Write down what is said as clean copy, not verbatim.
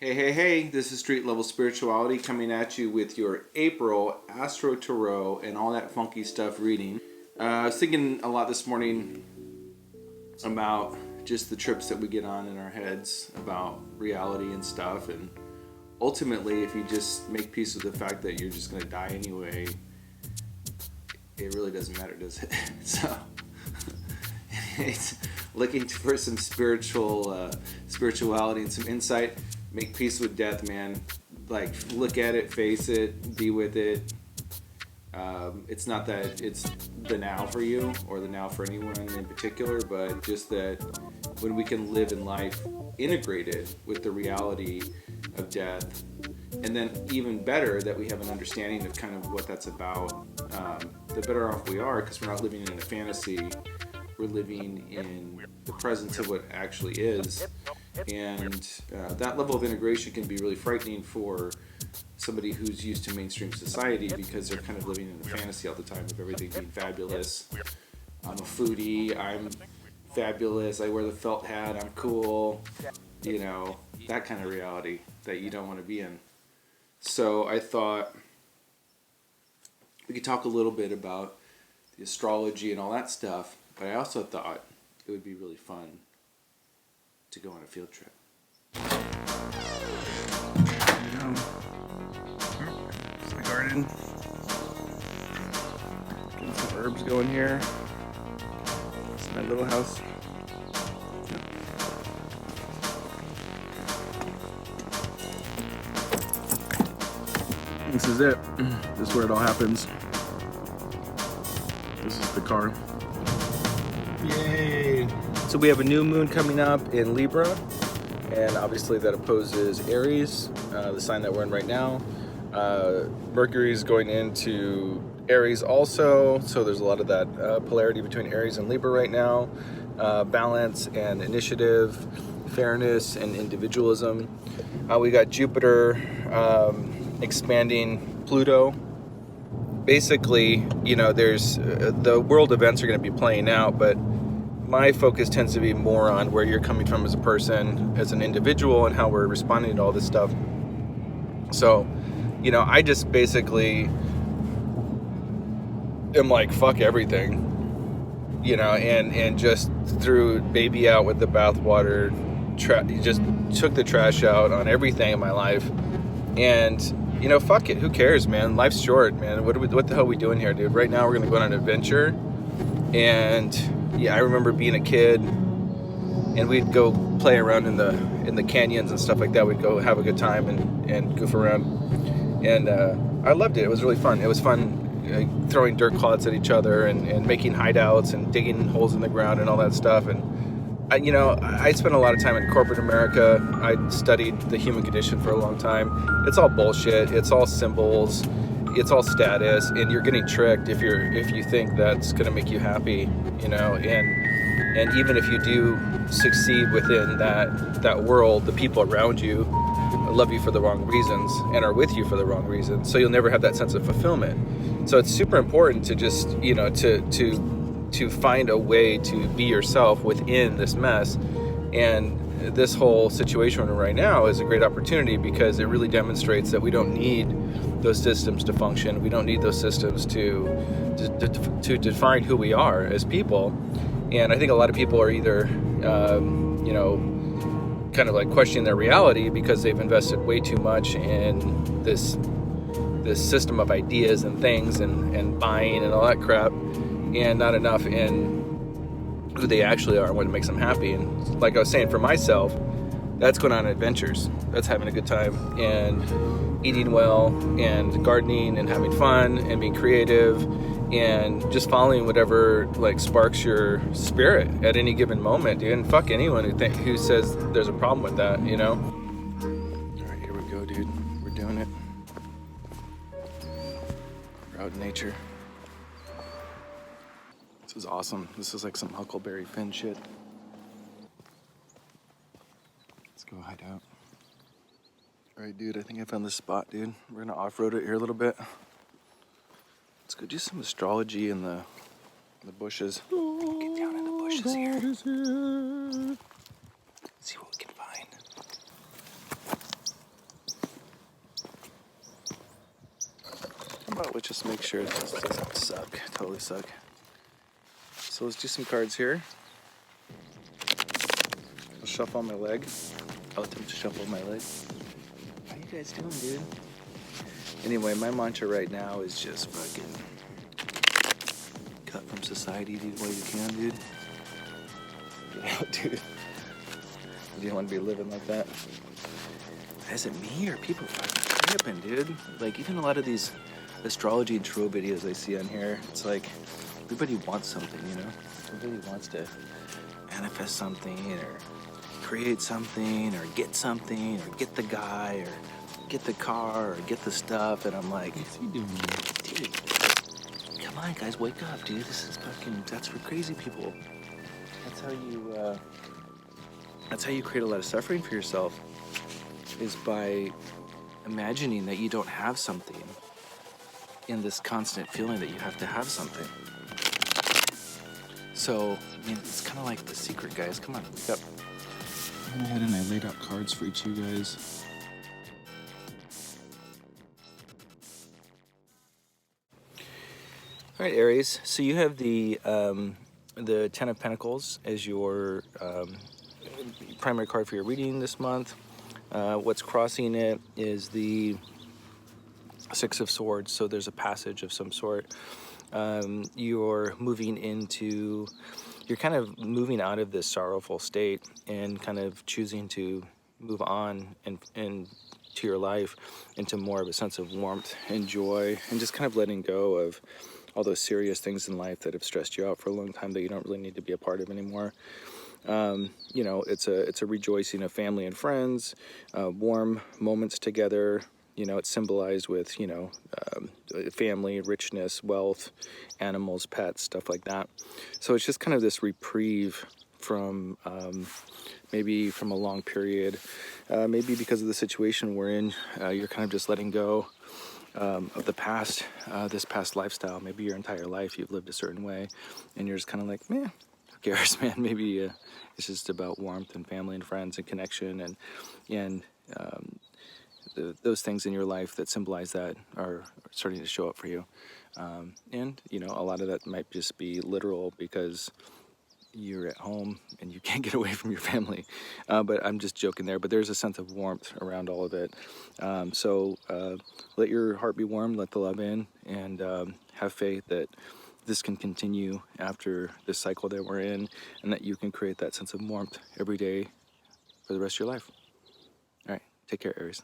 Hey, this is Street Level Spirituality coming at you with your April Astro-Tarot and all that funky stuff reading. I was thinking a lot this morning about just the trips that we get on in our heads about reality and stuff, and ultimately if you just make peace with the fact that you're just going to die anyway, it really doesn't matter, does it? So it's looking for some spirituality and some insight. Make peace with death, man. Like, look at it, face it, be with it. It's not that it's the now for you or the now for anyone in particular, but just that when we can live in life integrated with the reality of death, and then even better that we have an understanding of kind of what that's about, the better off we are, because we're not living in a fantasy. We're living in the presence of what actually is. And that level of integration can be really frightening for somebody who's used to mainstream society, because they're kind of living in a fantasy all the time of everything being fabulous. I'm a foodie, I'm fabulous, I wear the felt hat, I'm cool, you know, that kind of reality that you don't want to be in. So I thought we could talk a little bit about the astrology and all that stuff, but I also thought it would be really fun to go on a field trip. It's the garden. Getting some herbs going here. It's my little house. This is it. This is where it all happens. This is the car. Yay! So we have a new moon coming up in Libra, and obviously that opposes Aries, the sign that we're in right now. Mercury is going into Aries also, so there's a lot of that polarity between Aries and Libra right now. Balance and initiative, fairness and individualism. We got Jupiter expanding Pluto. Basically, you know, there's the world events are going to be playing out, but my focus tends to be more on where you're coming from as a person, as an individual, and how we're responding to all this stuff. So, you know, I just basically am like, fuck everything, you know, and just threw baby out with the bathwater, just took the trash out on everything in my life. And, you know, fuck it, who cares, man? Life's short, man. What the hell are we doing here, dude? Right now we're gonna go on an adventure. And yeah, I remember being a kid, and we'd go play around in the canyons and stuff like that. We'd go have a good time and goof around, and I loved it. It was really fun. It was fun throwing dirt clods at each other and making hideouts and digging holes in the ground and all that stuff. And you know, I spent a lot of time in corporate America. I studied the human condition for a long time. It's all bullshit. It's all symbols. It's all status, and you're getting tricked if you think that's going to make you happy, you know. And even if you do succeed within that world, the people around you love you for the wrong reasons and are with you for the wrong reasons. So you'll never have that sense of fulfillment. So it's super important to just, you know, to find a way to be yourself within this mess. And this whole situation we're in right now is a great opportunity, because it really demonstrates that we don't need those systems to function. We don't need those systems to define who we are as people. And I think a lot of people are either, you know, kind of like questioning their reality because they've invested way too much in this system of ideas and things and buying and all that crap, and not enough in who they actually are and what makes them happy. And like I was saying, for myself, that's going on adventures. That's having a good time and eating well and gardening and having fun and being creative and just following whatever like sparks your spirit at any given moment, dude. And fuck anyone who says there's a problem with that, you know? All right, here we go, dude. We're doing it. We're out in nature. This is awesome. This is like some Huckleberry Finn shit. Let's go hide out. All right, dude, I think I found this spot, dude. We're gonna off-road it here a little bit. Let's go do some astrology in the bushes. Get down in the bushes here. See what we can find. let's just make sure this doesn't suck. Totally suck. So let's do some cards here. I'll shuffle on my leg. I'll attempt to shuffle my leg. How you guys doing, dude? Anyway, my mantra right now is just fucking cut from society, dude, while you can, dude. Get out, dude. You don't want to be living like that. Is it me or people fucking tripping, dude? Like, even a lot of these astrology and tarot videos I see on here, it's like everybody wants something, you know? Everybody wants to manifest something or create something or get the guy or get the car or get the stuff, and I'm like, what's he doing, dude? Come on, guys, wake up, dude. This is fucking, that's for crazy people. That's how you create a lot of suffering for yourself, is by imagining that you don't have something, in this constant feeling that you have to have something. So, I mean, it's kind of like The Secret, guys. Come on, wake up. I went ahead and I laid out cards for each of you guys. All right, Aries. So you have the Ten of Pentacles as your primary card for your reading this month. What's crossing it is the Six of Swords, so there's a passage of some sort. You're kind of moving out of this sorrowful state and kind of choosing to move on and to your life into more of a sense of warmth and joy, and just kind of letting go of all those serious things in life that have stressed you out for a long time that you don't really need to be a part of anymore. You know, it's a rejoicing of family and friends, warm moments together. You know, it's symbolized with, you know, family, richness, wealth, animals, pets, stuff like that. So it's just kind of this reprieve from maybe from a long period. Maybe because of the situation we're in, you're kind of just letting go of the past, this past lifestyle. Maybe your entire life you've lived a certain way, and you're just kind of like, man, who cares, man? Maybe it's just about warmth and family and friends and connection, and those things in your life that symbolize that are starting to show up for you. And, you know, a lot of that might just be literal because you're at home and you can't get away from your family. But I'm just joking there. But there's a sense of warmth around all of it. So let your heart be warm, let the love in, and have faith that this can continue after this cycle that we're in, and that you can create that sense of warmth every day for the rest of your life. All right, take care, Aries.